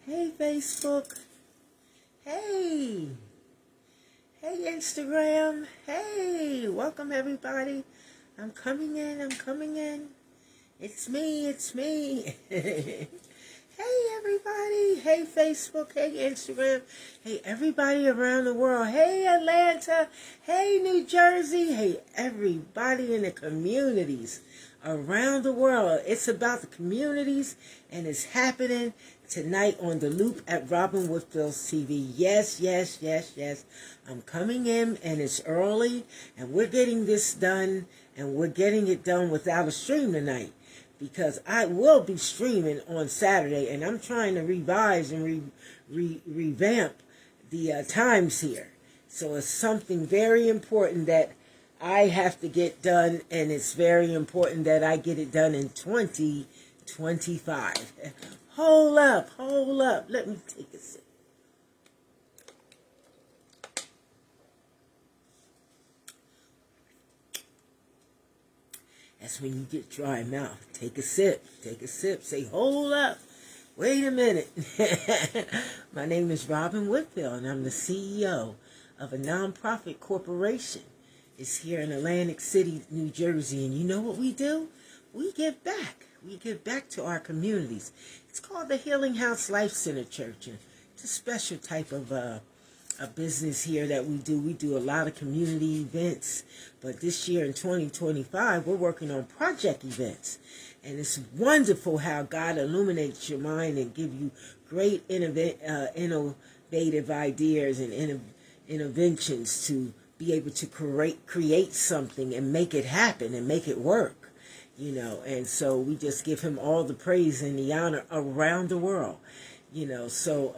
Hey Facebook. Hey. Hey Instagram. Hey. Welcome everybody. I'm coming in. It's me. Hey everybody. Hey Facebook. Hey Instagram. Hey everybody around the world. Hey Atlanta. Hey New Jersey. Hey everybody in the communities around the world. It's about the communities, and it's happening tonight on The Loop at Robin Whitfield's TV. Yes. I'm coming in, and it's early, and we're getting this done, and we're getting it done without a stream tonight, because I will be streaming on Saturday, and I'm trying to revise and revamp the times here. So it's something very important that I have to get done, and it's very important that I get it done in 2025. Hold up. Let me take a sip. That's when you get dry mouth. Take a sip. Say, hold up. Wait a minute. My name is Robin Whitfield, and I'm the CEO of a nonprofit corporation. It's here in Atlantic City, New Jersey. And you know what we do? We give back. We give back to our communities. It's called the Healing House Life Center Church. And it's a special type of a business here that we do. We do a lot of community events. But this year in 2025, we're working on project events. And it's wonderful how God illuminates your mind and give you great innovative ideas and interventions to be able to create something and make it happen and make it work, and so we just give him all the praise and the honor around the world, so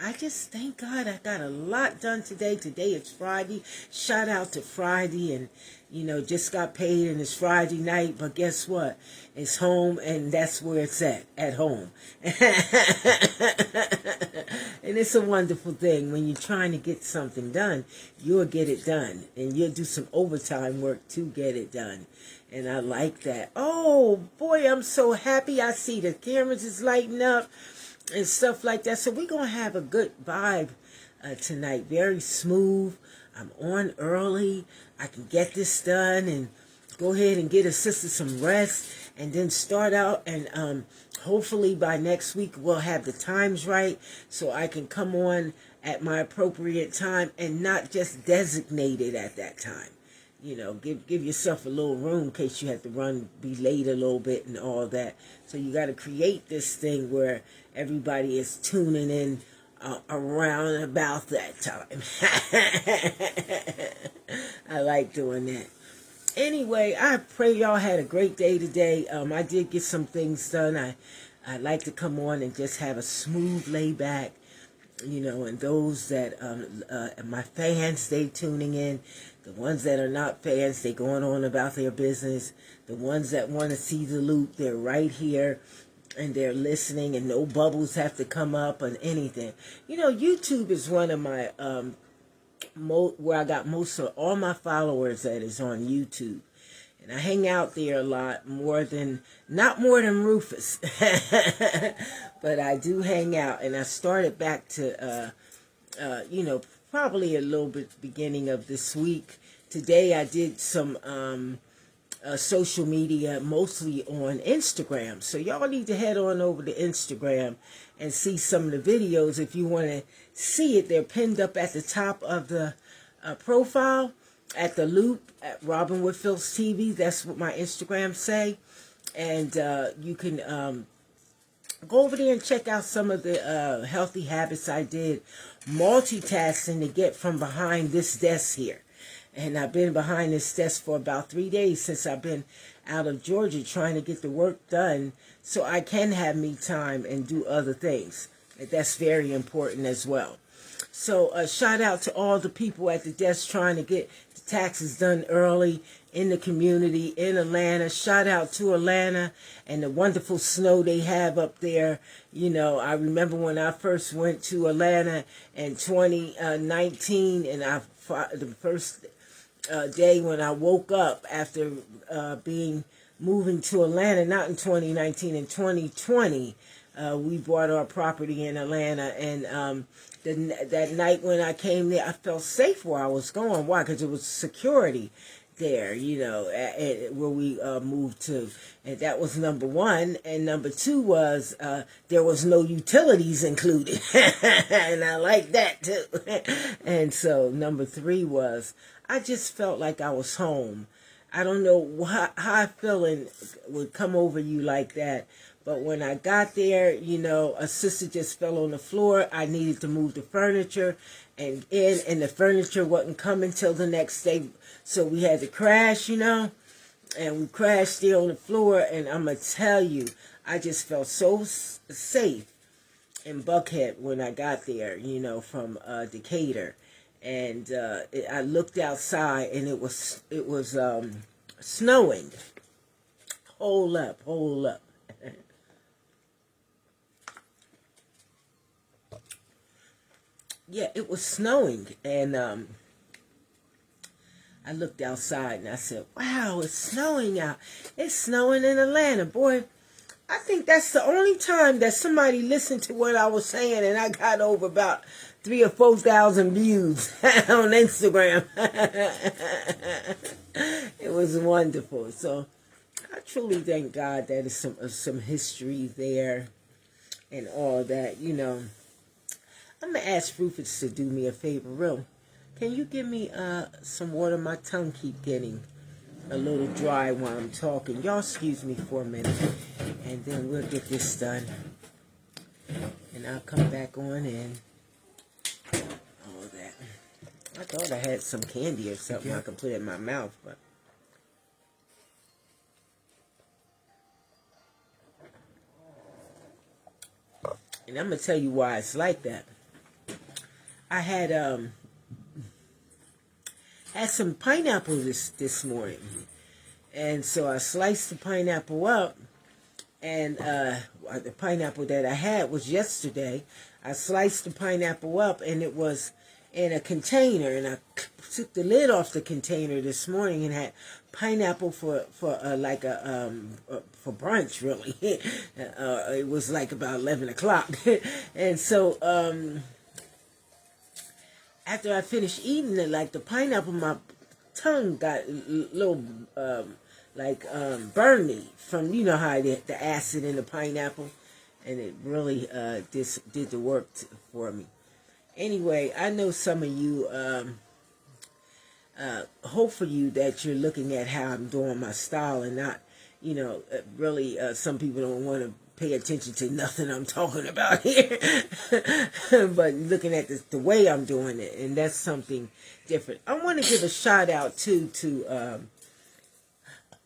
I just thank God I got a lot done today. Today is Friday. Shout out to Friday, and just got paid, and it's Friday night, but guess what? It's home, and that's where it's at home. And it's a wonderful thing. When you're trying to get something done, you'll get it done, and you'll do some overtime work to get it done. And I like that. Oh, boy, I'm so happy. I see the cameras is lighting up and stuff like that. So we're going to have a good vibe tonight. Very smooth. I'm on early. I can get this done and go ahead and get a sister some rest, and then start out, and hopefully by next week we'll have the times right so I can come on at my appropriate time and not just designate it at that time. Give yourself a little room in case you have to be late a little bit and all that. So you got to create this thing where everybody is tuning in around about that time. I like doing that. Anyway, I pray y'all had a great day today. I did get some things done. I like to come on and just have a smooth lay back, and those that, my fans, they tuning in. The ones that are not fans, they going on about their business. The ones that want to see the loop, they're right here, and they're listening, and no bubbles have to come up on anything. YouTube is one of my, where I got most of all my followers that is on YouTube. And I hang out there a lot, not more than Rufus, but I do hang out. And I started back to, probably a little bit beginning of this week. Today I did some social media, mostly on Instagram. So y'all need to head on over to Instagram and see some of the videos if you want to see it. They're pinned up at the top of the profile at The Loop at Robin Whitfield's TV. That's what my Instagram say. And you can go over there and check out some of the healthy habits I did multitasking to get from behind this desk here. And I've been behind this desk for about 3 days since I've been out of Georgia trying to get the work done so I can have me time and do other things. That's very important as well. So shout out to all the people at the desk trying to get the taxes done early in the community in Atlanta. Shout out to Atlanta and the wonderful snow they have up there. I remember when I first went to Atlanta in 2019, and the first day when I woke up after moving to Atlanta, not in 2019, in 2020, we bought our property in Atlanta, and that night when I came there, I felt safe where I was going. Why? Because it was security there, where we moved to. And that was number one. And number two was there was no utilities included. And I like that too. And so number three was I just felt like I was home. I don't know how a feeling would come over you like that. But when I got there, a sister just fell on the floor. I needed to move the furniture and the furniture wasn't coming till the next day. So we had to crash, and we crashed there on the floor. And I'm going to tell you, I just felt so safe in Buckhead when I got there, from Decatur. And I looked outside and it was snowing. Hold up. Yeah, it was snowing, and I looked outside and I said, wow, it's snowing out. It's snowing in Atlanta. Boy, I think that's the only time that somebody listened to what I was saying, and I got over about 3,000 or 4,000 views on Instagram. It was wonderful. So I truly thank God that is some history there and all that, I'm going to ask Rufus to do me a favor. Real, can you give me some water? My tongue keep getting a little dry while I'm talking. Y'all excuse me for a minute, and then we'll get this done. And I'll come back on and all that. I thought I had some candy or something I could put in my mouth, but... And I'm going to tell you why it's like that. I had some pineapple this morning, and so I sliced the pineapple up, and the pineapple that I had was yesterday. I sliced the pineapple up, and it was in a container, and I took the lid off the container this morning and had pineapple for brunch, really. It was like about 11 o'clock, and so after I finished eating it, like the pineapple, my tongue got a little, burned me from, how the acid in the pineapple, and it really did the work for me. Anyway, I know some of you, hope for you that you're looking at how I'm doing my style and not, really some people don't want to pay attention to nothing I'm talking about here, but looking at the way I'm doing it, and that's something different. I want to give a shout out to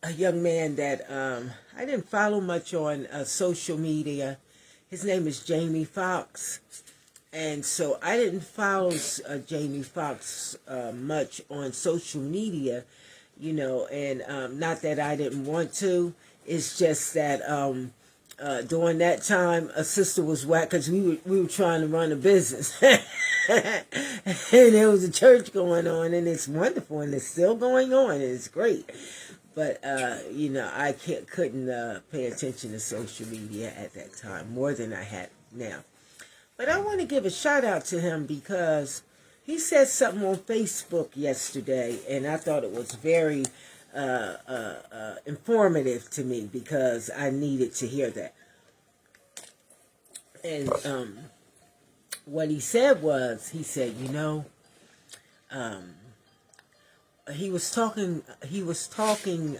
a young man that I didn't follow much on social media. His name is Jamie Foxx, and so I didn't follow Jamie Foxx much on social media, and not that I didn't want to. It's just that during that time, a sister was whacked because we were trying to run a business. And there was a church going on, and it's wonderful, and it's still going on, and it's great. But, I couldn't pay attention to social media at that time more than I had now. But I want to give a shout out to him because he said something on Facebook yesterday, and I thought it was very informative to me because I needed to hear that. And what he said was, he was talking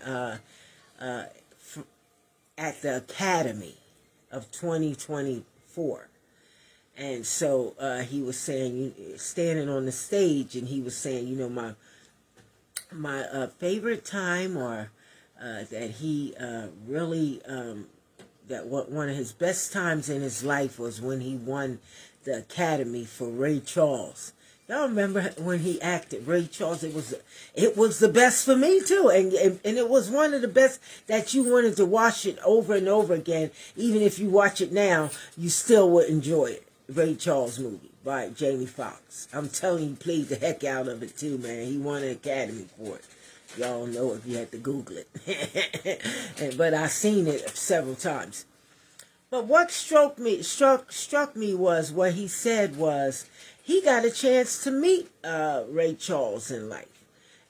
at the Academy of 2024. And so he was saying, standing on the stage, and he was saying, my favorite time, or that he really, that one of his best times in his life was when he won the Academy for Ray Charles. Y'all remember when he acted Ray Charles? It was the best for me too, and it was one of the best that you wanted to watch it over and over again. Even if you watch it now, you still would enjoy it. Ray Charles movie by Jamie Foxx. I'm telling you, he played the heck out of it too, man. He won an Academy for it. Y'all know if you had to Google it. But I've seen it several times. But what struck me was what he said was he got a chance to meet Ray Charles in life.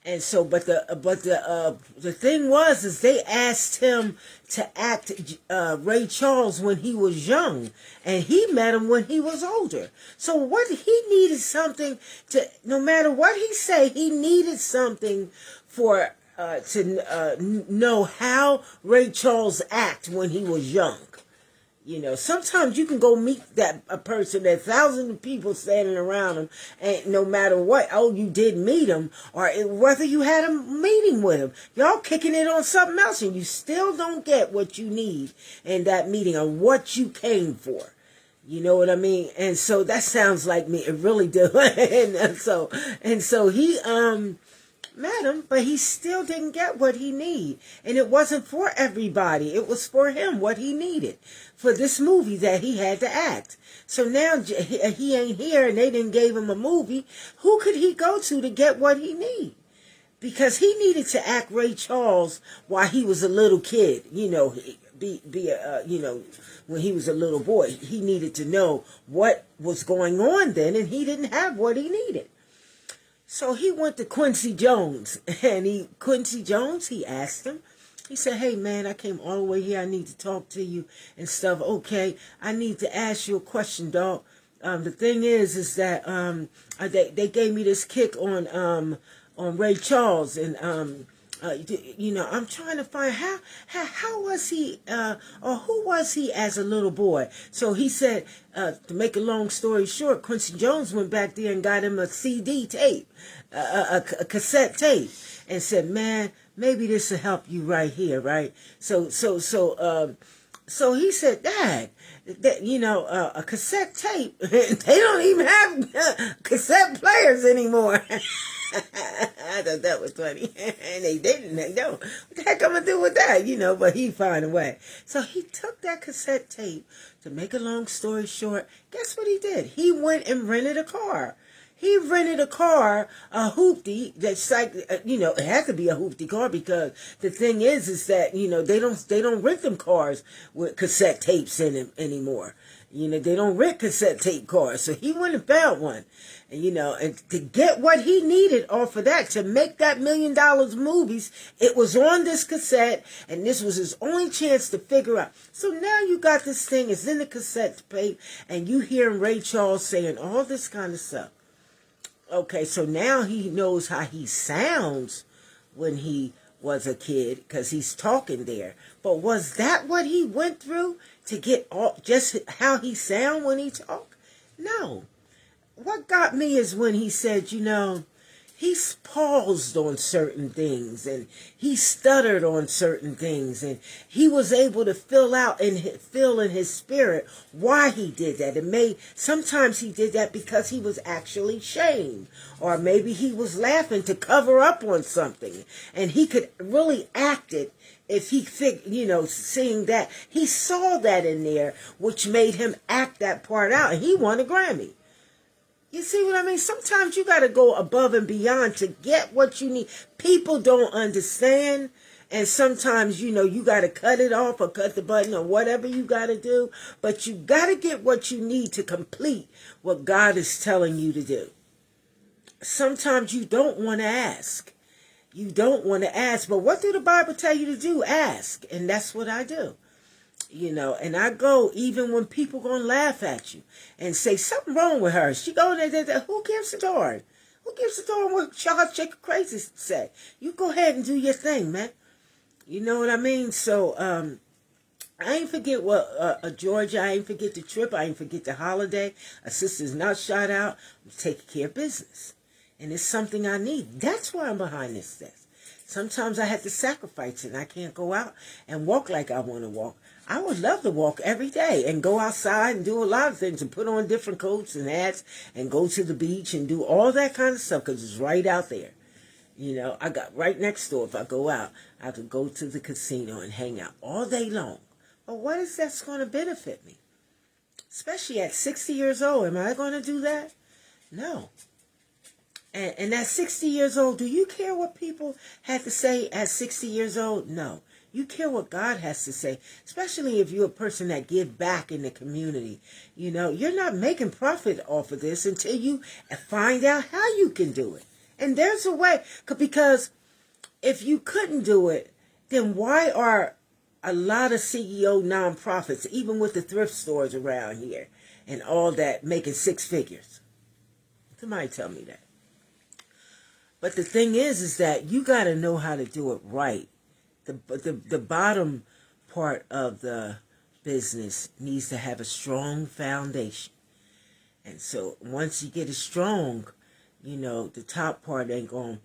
And so, the thing was, is they asked him to act Ray Charles when he was young, and he met him when he was older. So what he needed something to, no matter what he say, he needed something for to know how Ray Charles act when he was young. You know, sometimes you can go meet a person, that thousands of people standing around him, and no matter what, oh, you did meet him, or whether you had a meeting with him, y'all kicking it on something else, and you still don't get what you need in that meeting or what you came for. You know what I mean? And so that sounds like me. It really do. and so he met him, but he still didn't get what he needed. And it wasn't for everybody. It was for him, what he needed for this movie that he had to act. So now he ain't here and they didn't give him a movie. Who could he go to get what he need? Because he needed to act Ray Charles while he was a little kid. You know, when he was a little boy, he needed to know what was going on then, and he didn't have what he needed. So he went to Quincy Jones, and he asked him, he said, hey man, I came all the way here, I need to talk to you and stuff. Okay, I need to ask you a question, dog. The thing is that they gave me this kick on Ray Charles, and I'm trying to find how was he or who was he as a little boy. So he said, to make a long story short, Quincy Jones went back there and got him a CD tape, a cassette tape, and said, man, maybe this will help you right here, right? So he said, Dad, that a cassette tape, they don't even have cassette players anymore. I thought that was funny. And they didn't. They don't. What the heck am I gonna do with that? But he found a way. So he took that cassette tape. To make a long story short, guess what he did? He went and rented a car. He rented a car, a hoopty, that's like, it had to be a hoopty car, because the thing is that, they don't rent them cars with cassette tapes in them anymore. They don't rent cassette tape cars. So he went and found one, and to get what he needed off of that, to make that $1 million movies, it was on this cassette, and this was his only chance to figure out. So now you got this thing, it's in the cassette tape, and you hearing Ray Charles saying all this kind of stuff. Okay, so now he knows how he sounds when he was a kid, because he's talking there. But was that what he went through to get just how he sound when he talk? No. What got me is when he said, he paused on certain things, and he stuttered on certain things, and he was able to feel in his spirit why he did that. Sometimes he did that because he was actually shamed, or maybe he was laughing to cover up on something, and he could really act it if he seeing that. He saw that in there, which made him act that part out, and he won a Grammy. You see what I mean? Sometimes you got to go above and beyond to get what you need. People don't understand. And sometimes, you got to cut it off or cut the button or whatever you got to do. But you got to get what you need to complete what God is telling you to do. Sometimes you don't want to ask. You don't want to ask. But what do the Bible tell you to do? Ask. And that's what I do. And I go even when people gonna laugh at you and say something wrong with her. She go there, who gives a darn? Who gives a darn what Charles Jacob Crazy say? You go ahead and do your thing, man. You know what I mean? So I ain't forget Georgia. I ain't forget the trip. I ain't forget the holiday. A sister's not shot out. I'm taking care of business, and it's something I need. That's why I'm behind this stuff. Sometimes I have to sacrifice it, and I can't go out and walk like I want to walk. I would love to walk every day and go outside and do a lot of things and put on different coats and hats and go to the beach and do all that kind of stuff, because it's right out there. I got right next door. If I go out, I could go to the casino and hang out all day long. But what is that's going to benefit me? Especially at 60 years old. Am I going to do that? No. And at 60 years old, do you care what people had to say at 60 years old? No. You care what God has to say, especially if you're a person that give back in the community. You know, you're not making profit off of this until you find out how you can do it. And there's a way, because if you couldn't do it, then why are a lot of CEO nonprofits, even with the thrift stores around here and all that, making six figures? Somebody tell me that. But the thing is that you got to know how to do it right. The bottom part of the business needs to have a strong foundation. And so once you get it strong, you know, the top part ain't going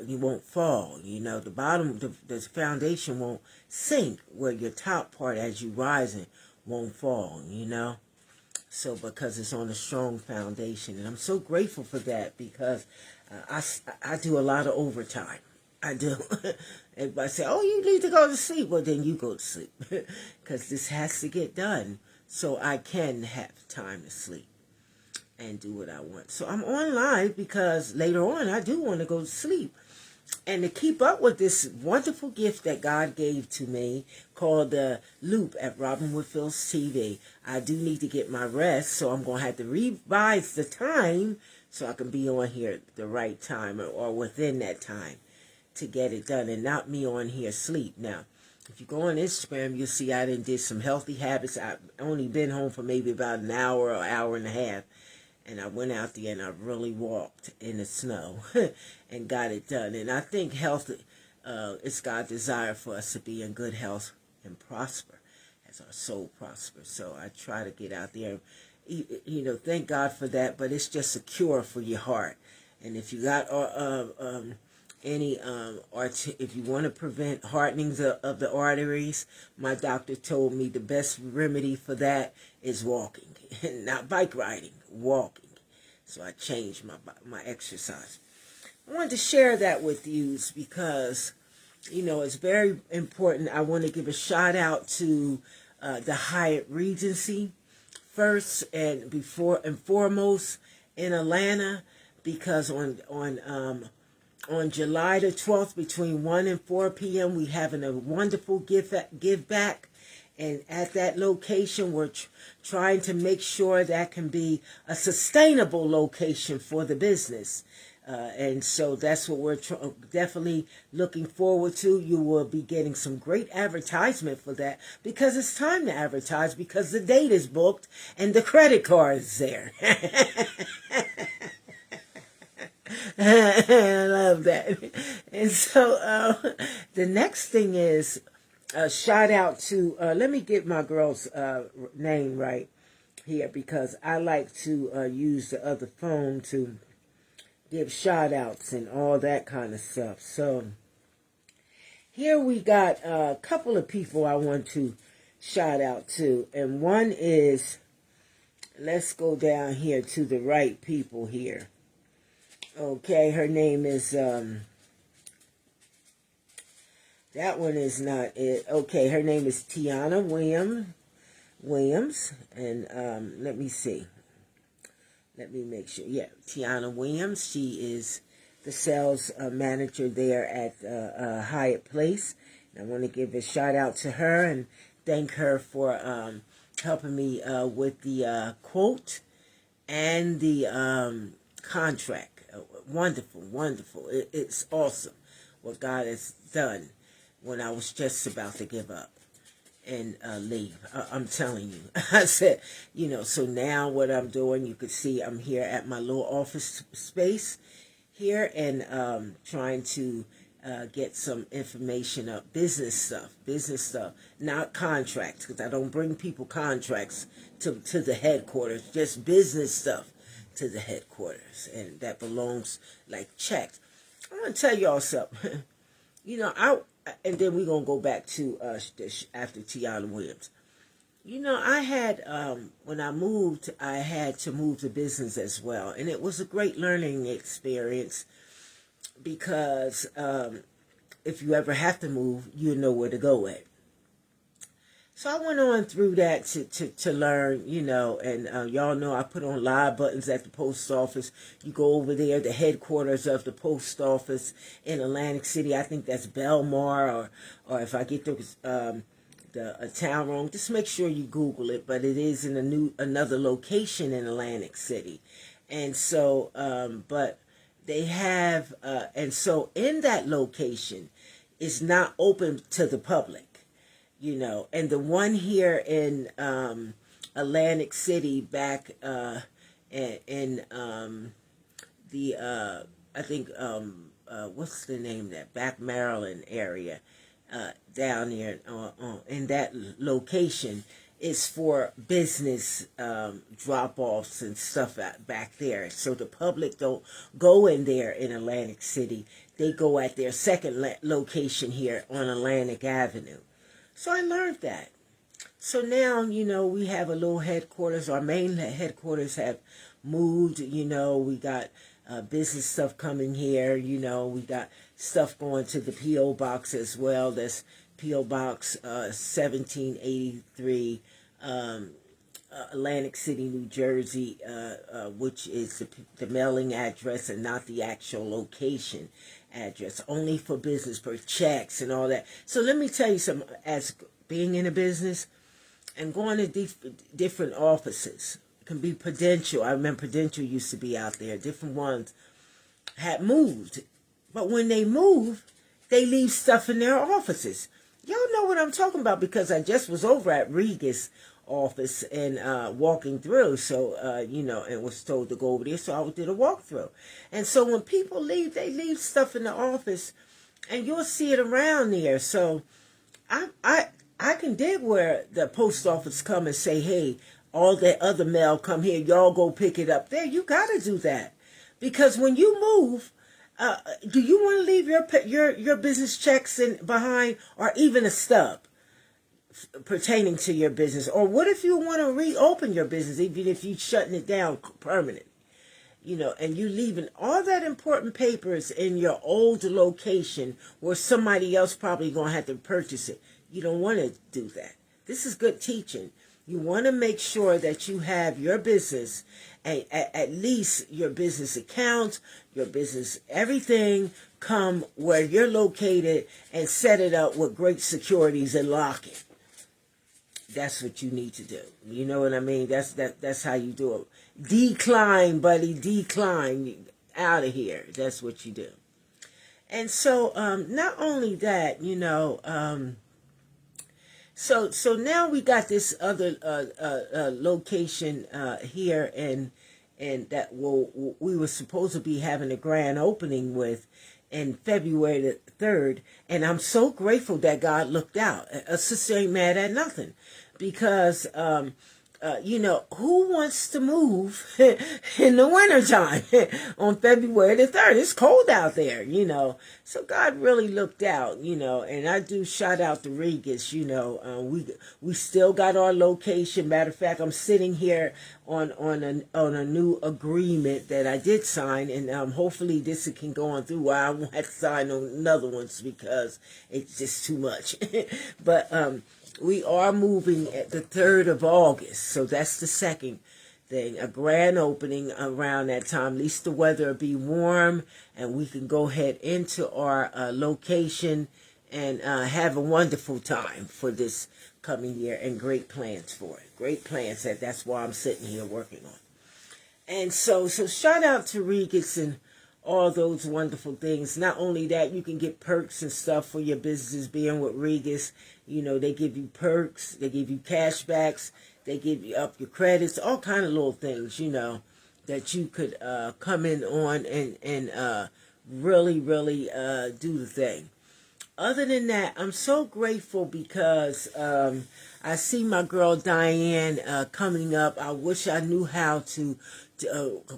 you won't fall. You know, the bottom, the foundation won't sink, where your top part as you rising won't fall, you know. So because it's on a strong foundation, and I'm so grateful for that, because I do a lot of overtime. I do. Everybody say, oh, you need to go to sleep. Well, then you go to sleep, because this has to get done so I can have time to sleep and do what I want. So I'm on live because later on I do want to go to sleep. And to keep up with this wonderful gift that God gave to me called the Loop at Robin Whitfield's TV, I do need to get my rest, so I'm going to have to revise the time so I can be on here at the right time, or within that time, to get it done and not me on here asleep. Now, if you go on Instagram, you'll see I did some healthy habits. I've only been home for maybe about an hour or hour and a half. And I went out there and I really walked in the snow and got it done. And I think health, it's God's desire for us to be in good health and prosper as our soul prospers. So I try to get out there, you know, thank God for that. But it's just a cure for your heart. And if you got if you want to prevent hardenings of the arteries, my doctor told me the best remedy for that is walking. Not bike riding, walking. So I changed my exercise. I wanted to share that with you because, you know, it's very important. I want to give a shout out to the Hyatt Regency first and before and foremost in Atlanta, because on July the 12th between 1 and 4 p.m. we having a wonderful give back. And at that location, we're trying to make sure that can be a sustainable location for the business. And so that's what we're definitely looking forward to. You will be getting some great advertisement for that, because it's time to advertise, because the date is booked and the credit card is there. I love that. And so the next thing is, shout out to, let me get my girl's name right here, because I like to use the other phone to give shout outs and all that kind of stuff. So here we got a couple of people I want to shout out to. And one is, let's go down here to the right people here. Okay, her name is, that one is not it. Okay, her name is Tiana Williams. And let me see. Let me make sure. Yeah, Tiana Williams. She is the sales manager there at Hyatt Place. And I want to give a shout out to her and thank her for helping me with the quote and the contract. Wonderful, wonderful. It's awesome what God has done when I was just about to give up and leave. I'm telling you. I said, you know, so now what I'm doing, you can see I'm here at my little office space here, and trying to get some information up, business stuff, not contracts, because I don't bring people contracts to the headquarters, just business stuff to the headquarters, and that belongs like checks. I want to tell y'all something. You know, and then we're going to go back to after Tiana Williams. You know, I had, when I moved, I had to move the business as well. And it was a great learning experience, because if you ever have to move, you know where to go at. So I went on through that to learn, and y'all know I put on live buttons at the post office. You go over there, the headquarters of the post office in Atlantic City. I think that's Belmar, or if I get the town wrong, just make sure you Google it. But it is in another location in Atlantic City, and so but they have and so in that location is not open to the public. And the one here in Atlantic City back in the I think what's the name of that, back Maryland area, down there in that location is for business drop-offs and stuff back there. So the public don't go in there in Atlantic City. They go at their second location here on Atlantic Avenue. So I learned that. So now, we have a little headquarters. Our main headquarters have moved. We got business stuff coming here. We got stuff going to the P.O. Box as well. That's P.O. Box 1783, Atlantic City, New Jersey, which is the mailing address and not the actual location address, only for business, for checks and all that. So let me tell you something, as being in a business and going to different offices, it can be Prudential. I remember Prudential used to be out there. Different ones had moved. But when they move, they leave stuff in their offices. Y'all know what I'm talking about because I just was over at Regas office and walking through, so and was told to go over there, so I did a walkthrough. And so when people leave, they leave stuff in the office and you'll see it around there. So I can dig where the post office come and say, hey, all that other mail come here, y'all go pick it up there. You got to do that, because when you move, do you want to leave your business checks behind, or even a stub pertaining to your business? Or what if you want to reopen your business, even if you're shutting it down permanent, and you leaving all that important papers in your old location where somebody else probably going to have to purchase it? You don't want to do that. This is good teaching. You want to make sure that you have your business, at least your business account, your business, everything come where you're located, and set it up with great securities and lock it. That's what you need to do. You know what I mean? That's how you do it. Decline, buddy, decline. Out of here. That's what you do. And so, not only that, so now we got this other location here, and that we were supposed to be having a grand opening with in February the 3rd, and I'm so grateful that God looked out. A sister ain't mad at nothing, because who wants to move in the wintertime on February the 3rd? It's cold out there, So God really looked out, and I do shout out to Regas, we still got our location. Matter of fact, I'm sitting here on a new agreement that I did sign, and hopefully this can go on through. I won't have to sign another ones because it's just too much. But we are moving at the 3rd of August, so that's the second thing, a grand opening around that time. At least the weather will be warm, and we can go ahead into our location and have a wonderful time for this coming year, and great plans for it. Great plans. That's why I'm sitting here working on. And so shout out to Regas and all those wonderful things. Not only that, you can get perks and stuff for your business being with Regas. They give you perks, they give you cashbacks, they give you up your credits, all kind of little things, that you could come in on and really, really do the thing. Other than that, I'm so grateful because I see my girl Diane coming up. I wish I knew how to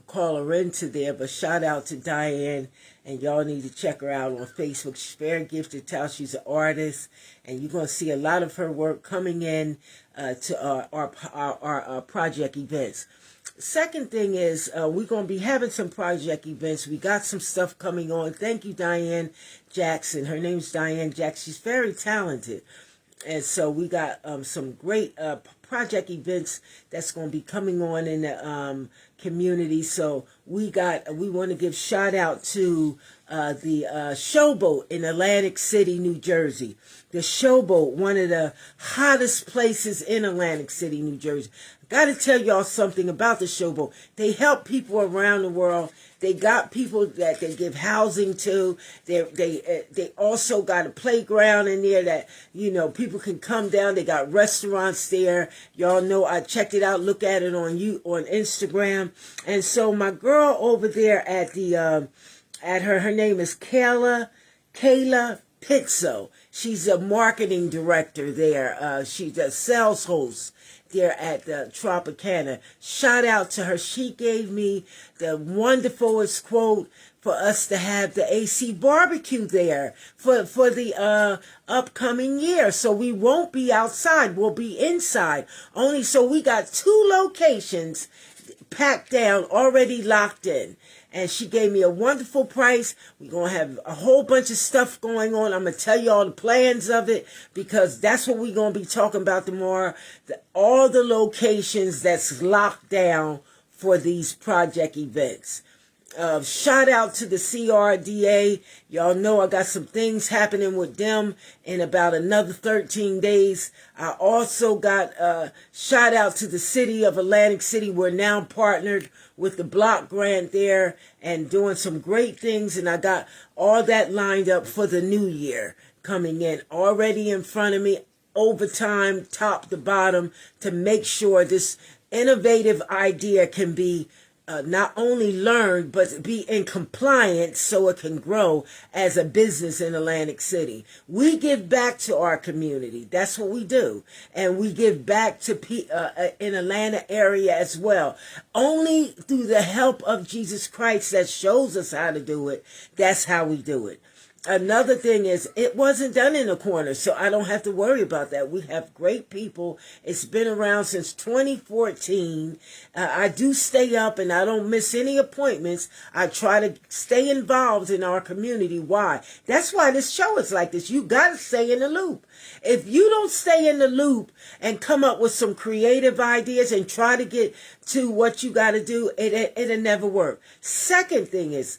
call her into there, but shout out to Diane, and y'all need to check her out on Facebook. She's very gifted, she's an artist, and you're going to see a lot of her work coming in to our project events. Second thing is we're going to be having some project events. We got some stuff coming on. Thank you, Diane Jackson. Her name's Diane Jackson. She's very talented. And so we got some great project events that's going to be coming on in the community. So we want to give shout out to the Showboat in Atlantic City, New Jersey. The Showboat, one of the hottest places in Atlantic City, New Jersey. Got to tell y'all something about the Showboat. They help people around the world. They got people that they give housing to. They also got a playground in there that, you know, people can come down. They got restaurants there. Y'all know I checked it out. Look at it on Instagram. And so my girl over there at the her name is Kayla Pizzo. She's a marketing director there. She's a sales host there at the Tropicana. Shout out to her. She gave me the wonderfulest quote for us to have the AC barbecue there for the upcoming year. So we won't be outside. We'll be inside. Only so we got 2 locations packed down, already locked in. And she gave me a wonderful price. We're going to have a whole bunch of stuff going on. I'm going to tell you all the plans of it because that's what we're going to be talking about tomorrow. All the locations that's locked down for these project events. Shout out to the CRDA. Y'all know I got some things happening with them in about another 13 days. I also got shout out to the city of Atlantic City. We're now partnered with the block grant there and doing some great things. And I got all that lined up for the new year coming in already in front of me, overtime, top to bottom, to make sure this innovative idea can be not only learned, but be in compliance so it can grow as a business in Atlantic City. We give back to our community. That's what we do. And we give back to in Atlanta area as well. Only through the help of Jesus Christ that shows us how to do it. That's how we do it. Another thing is, it wasn't done in a corner, so I don't have to worry about that. We have great people. It's been around since 2014. I do stay up and I don't miss any appointments. I try to stay involved in our community. Why? That's why this show is like this. You got to stay in the loop. If you don't stay in the loop and come up with some creative ideas and try to get to what you got to do, it'll never work. Second thing is,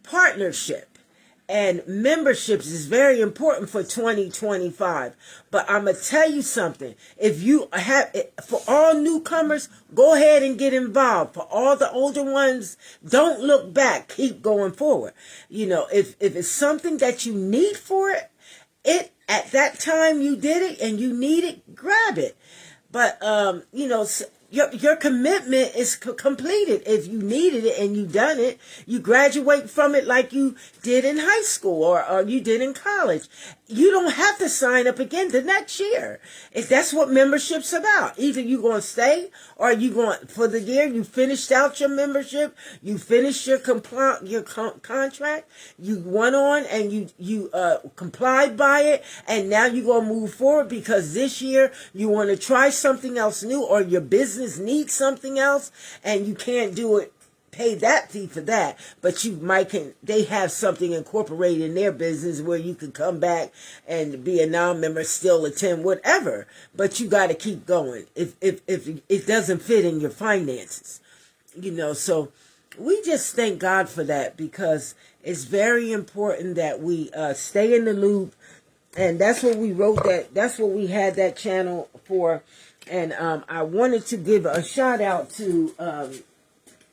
partnership and memberships is very important for 2025. But I'm going to tell you something. If you have, for all newcomers, go ahead and get involved. For all the older ones, don't look back. Keep going forward. You know, if it's something that you need for it, at that time you did it and you need it, grab it. But, you know, your commitment is completed. If you needed it and you done it, you graduate from it like you did in high school or you did in college. You don't have to sign up again the next year. If that's what membership's about. Either you're going to stay or you going for the year. You finished out your membership. You finished your contract. You went on and you complied by it. And now you're going to move forward because this year you want to try something else new or your business needs something else and you can't do it. Pay that fee for that, but they have something incorporated in their business where you can come back and be a non-member, still attend whatever, but you got to keep going if it doesn't fit in your finances, you know. So we just thank God for that because it's very important that we stay in the loop, and that's what we wrote that's what we had that channel for. And I wanted to give a shout out to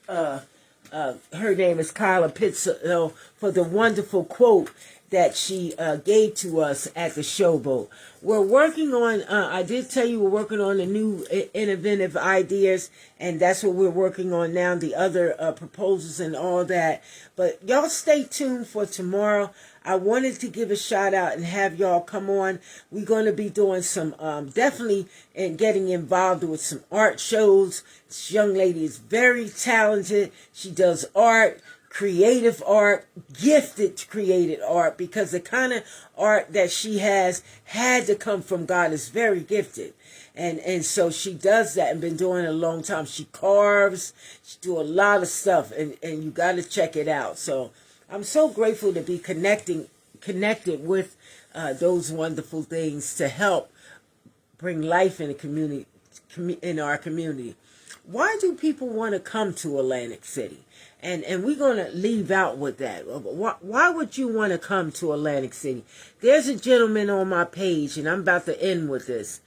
her name is Kyla Pizzo for the wonderful quote that she gave to us at the Showboat. We're working on, I did tell you we're working on the new innovative ideas, and that's what we're working on now, the other proposals and all that. But y'all stay tuned for tomorrow. I wanted to give a shout out and have y'all come on. We're going to be doing some, definitely, and getting involved with some art shows. This young lady is very talented. She does art, creative art, gifted creative art, because the kind of art that she has had to come from God. Is very gifted. And so she does that and been doing it a long time. She carves, she do a lot of stuff, and you got to check it out. So I'm so grateful to be connected with those wonderful things to help bring life in the community, in our community. Why do people want to come to Atlantic City? And we're going to leave out with that. Why would you want to come to Atlantic City? There's a gentleman on my page, and I'm about to end with this.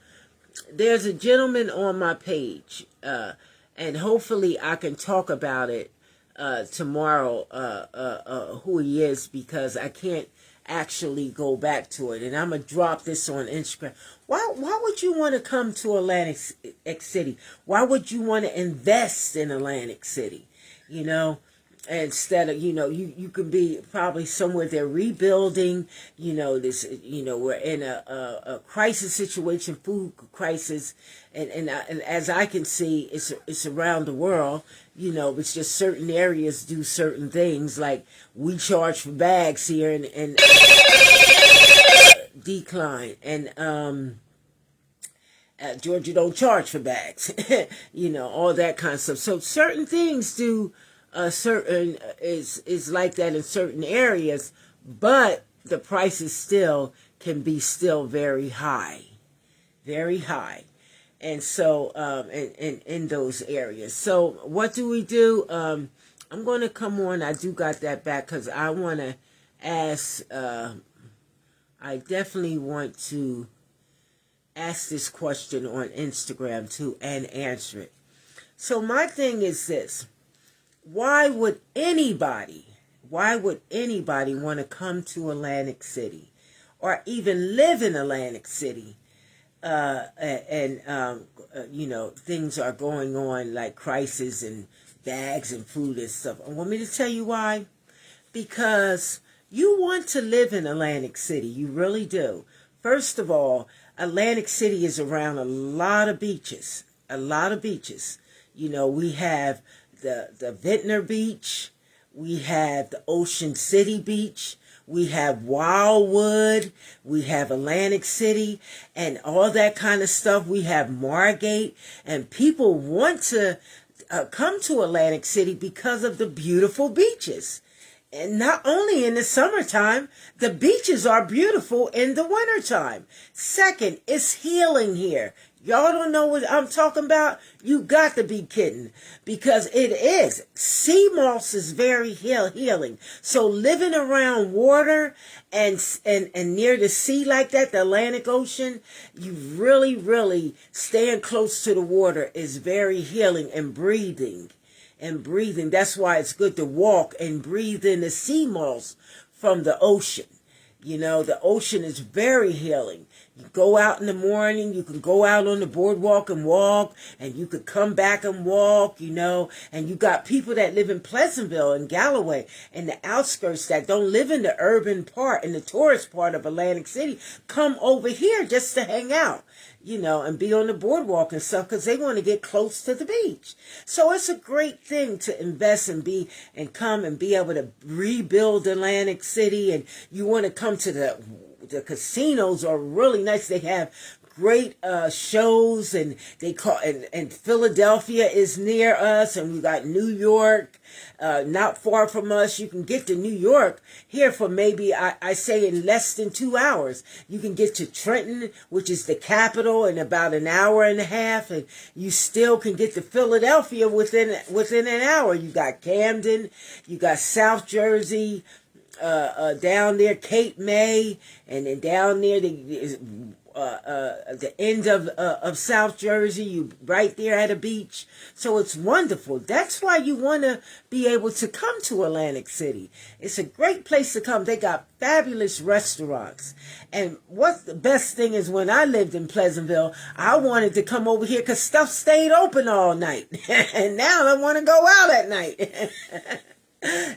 There's a gentleman on my page, and hopefully I can talk about it tomorrow, who he is, because I can't actually go back to it. And I'm going to drop this on Instagram. Why would you want to come to Atlantic City? Why would you want to invest in Atlantic City? You know, instead of, you could be probably somewhere they're rebuilding, we're in a crisis situation, food crisis, and as I can see, it's around the world. It's just certain areas do certain things, like we charge for bags here and decline, and Georgia don't charge for bags, all that kind of stuff. So certain things do certain is like that in certain areas, but the prices still can be still very high, very high. And so in those areas. So what do we do? I'm going to come on. I do got that back because I want to ask, I definitely want to ask this question on Instagram too and answer it. So my thing is this. Why would anybody want to come to Atlantic City or even live in Atlantic City? Things are going on like crisis and bags and food and stuff. I want me to tell you why? Because you want to live in Atlantic City. You really do. First of all, Atlantic City is around a lot of beaches. We have the Ventnor Beach. We have the Ocean City Beach. We have Wildwood. We have Atlantic City and all that kind of stuff. We have Margate. And people want to come to Atlantic City because of the beautiful beaches. And not only in the summertime, the beaches are beautiful in the wintertime. Second, it's healing here. Y'all don't know what I'm talking about? You got to be kidding. Because it is. Sea moss is very healing. So living around water and near the sea like that, the Atlantic Ocean, you really, really staying close to the water is very healing and breathing. That's why it's good to walk and breathe in the sea moss from the ocean. The ocean is very healing. You go out in the morning, you can go out on the boardwalk and walk, and you could come back and walk, and you got people that live in Pleasantville and Galloway and the outskirts that don't live in the urban part, in the tourist part of Atlantic City, come over here just to hang out, and be on the boardwalk and stuff because they want to get close to the beach. So it's a great thing to invest and come and be able to rebuild Atlantic City, and you want to come to the casinos are really nice. They have great shows, and and Philadelphia is near us, and we got New York not far from us. You can get to New York here for maybe I say in less than 2 hours. You can get to Trenton, which is the capital, in about an hour and a half, and you still can get to Philadelphia within an hour. You got Camden, you got South Jersey, down there, Cape May, and then down near the end of South Jersey, you right there at a beach. So it's wonderful. That's why you want to be able to come to Atlantic City. It's a great place to come. They got fabulous restaurants. And what's the best thing is when I lived in Pleasantville, I wanted to come over here because stuff stayed open all night. And now I want to go out at night.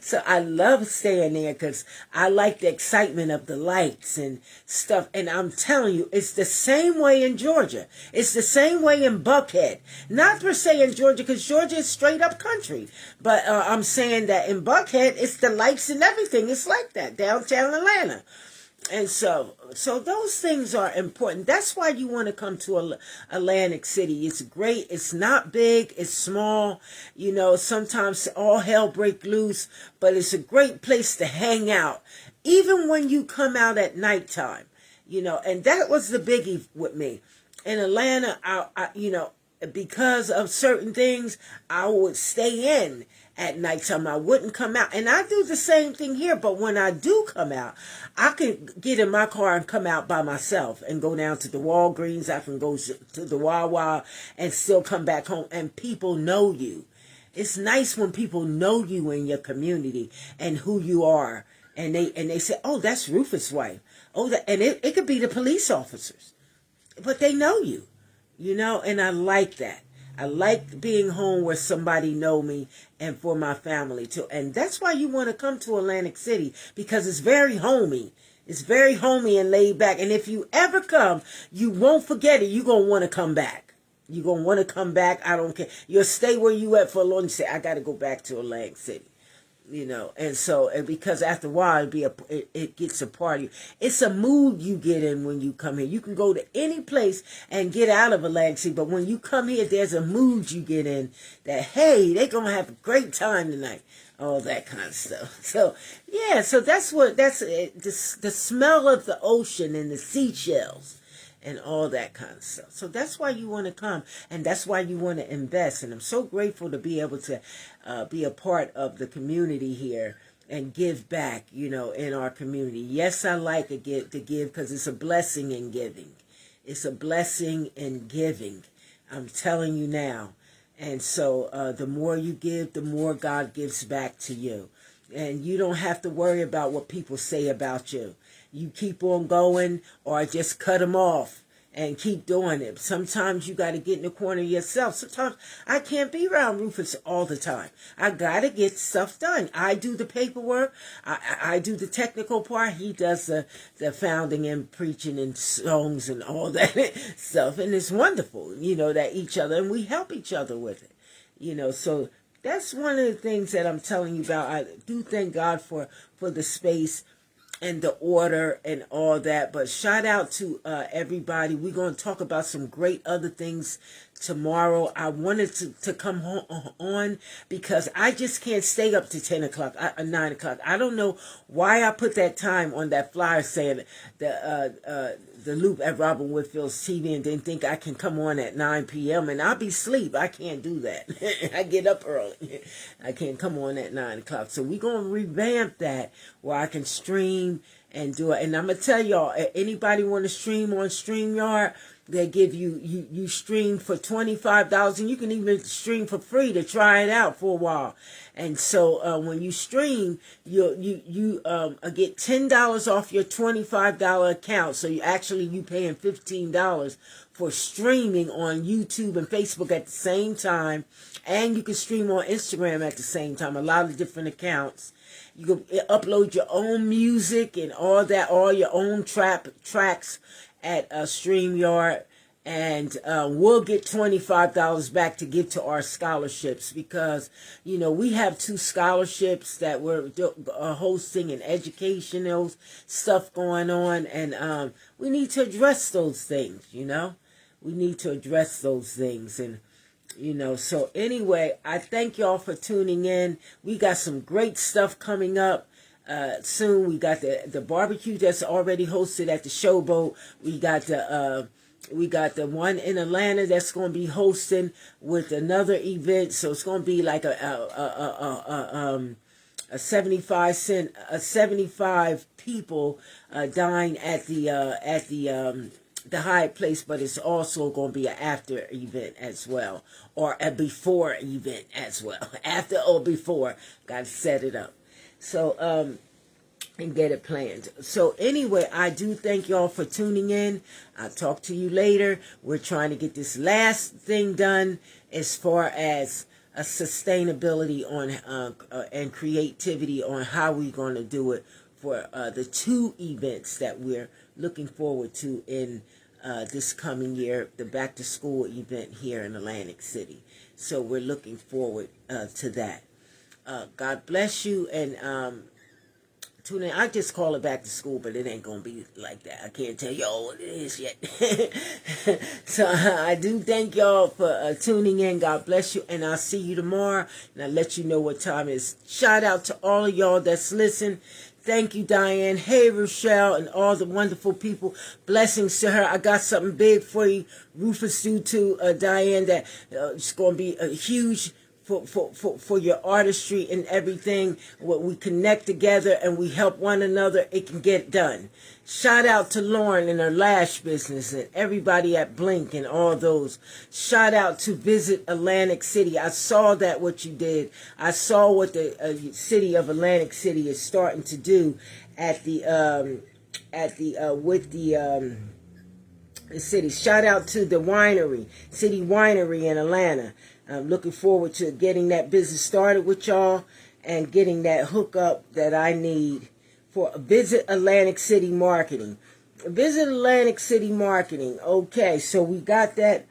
So I love staying there because I like the excitement of the lights and stuff. And I'm telling you, it's the same way in Georgia. It's the same way in Buckhead. Not per se in Georgia, because Georgia is straight up country. But I'm saying that in Buckhead, it's the lights and everything. It's like that, downtown Atlanta. And so those things are important. That's why you want to come to Atlantic City. It's great. It's not big. It's small. You know, sometimes all hell break loose, but it's a great place to hang out, even when you come out at nighttime. You know, and that was the biggie with me. In Atlanta, you know, because of certain things, I would stay in at nighttime. I wouldn't come out. And I do the same thing here, but when I do come out, I can get in my car and come out by myself and go down to the Walgreens. I can go to the Wawa and still come back home, and people know you. It's nice when people know you in your community and who you are. And they say, oh, that's Rufus' wife. Oh, and it could be the police officers, but they know you. You know, and I like that. I like being home where somebody know me, and for my family too. And that's why you want to come to Atlantic City, because it's very homey. It's very homey and laid back. And if you ever come, you won't forget it. You're going to want to come back. You're going to want to come back. I don't care. You'll stay where you at for a long. You say, I got to go back to Atlantic City. You know, and because after a while it gets a part of you. It's a mood you get in when you come here. You can go to any place and get out of a legacy, but when you come here, there's a mood you get in that, hey, they're gonna have a great time tonight. All that kind of stuff. So yeah, so that's it. The smell of the ocean and the seashells and all that kind of stuff. So that's why you want to come, and that's why you want to invest. And I'm so grateful to be able to be a part of the community here and give back, you know, in our community. Yes, I like to give because it's a blessing in giving. It's a blessing in giving. I'm telling you now. And so the more you give, the more God gives back to you. And you don't have to worry about what people say about you. You keep on going, or just cut them off and keep doing it. Sometimes you got to get in the corner yourself. Sometimes I can't be around Rufus all the time. I got to get stuff done. I do the paperwork. I do the technical part. He does the founding and preaching and songs and all that stuff. And it's wonderful, you know, that each other, and we help each other with it, you know. So that's one of the things that I'm telling you about. I do thank God for the space and the order and all that. But shout out to everybody. We're going to talk about some great other things tomorrow. I wanted to come on because I just can't stay up to 10 o'clock, 9 o'clock. I don't know why I put that time on that flyer saying the loop at Robert Whitfield's TV, and didn't think I can come on at 9 p.m. and I'll be asleep. I can't do that. I get up early. I can't come on at 9 o'clock. So we're going to revamp that where I can stream and do it. And I'm going to tell y'all, anybody want to stream on StreamYard, they give you stream for $25, and you can even stream for free to try it out for a while. And so when you stream, you get $10 off your $25 account. So you paying $15 for streaming on YouTube and Facebook at the same time, and you can stream on Instagram at the same time. A lot of different accounts. You can upload your own music and all that, all your own tracks at StreamYard, and we'll get $25 back to give to our scholarships, because, you know, we have 2 scholarships that we're hosting and educational stuff going on, and we need to address those things, you know. We need to address those things, and you know, so anyway, I thank y'all for tuning in. We got some great stuff coming up soon. We got the barbecue that's already hosted at the Showboat. We got the one in Atlanta that's going to be hosting with another event. So it's going to be like a 75 people dine at the Hyatt Place, but it's also going to be an after event as well, or a before event as well. After or before, got to set it up. So, and get it planned. So anyway, I do thank y'all for tuning in. I'll talk to you later. We're trying to get this last thing done as far as a sustainability on and creativity on how we're going to do it for the 2 events that we're looking forward to in this coming year, the back to school event here in Atlantic City. So we're looking forward to that. God bless you, and Tune in. I just call it back to school, but it ain't gonna be like that. I can't tell y'all what it is yet. So I do thank y'all for tuning in. God bless you, and I'll see you tomorrow. And I'll let you know what time it is. Shout out to all of y'all that's listening. Thank you, Diane. Hey, Rochelle, and all the wonderful people. Blessings to her. I got something big for you. Rufus due to Diane that it's going to be a huge for your artistry and everything. When we connect together and we help one another, it can get done. Shout out to Lauren and her lash business and everybody at Blink and all those. Shout out to Visit Atlantic City. I saw that what you did. I saw what the city of Atlantic City is starting to do at the city. Shout out to the winery, City Winery in Atlanta. I'm looking forward to getting that business started with y'all and getting that hookup that I need for Visit Atlantic City Marketing. Visit Atlantic City Marketing. Okay, so we got that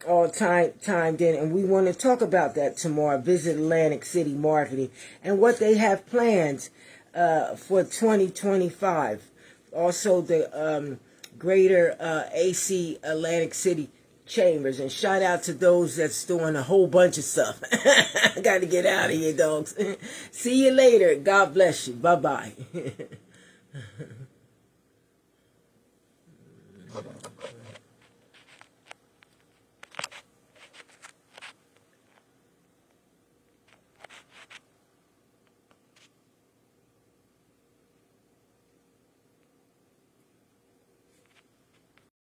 all timed in, and we want to talk about that tomorrow. Visit Atlantic City Marketing and what they have plans for 2025. Also, the Greater AC Atlantic City Chambers, and shout out to those that's doing a whole bunch of stuff. I got to get out of here, dogs. See you later. God bless you. Bye-bye.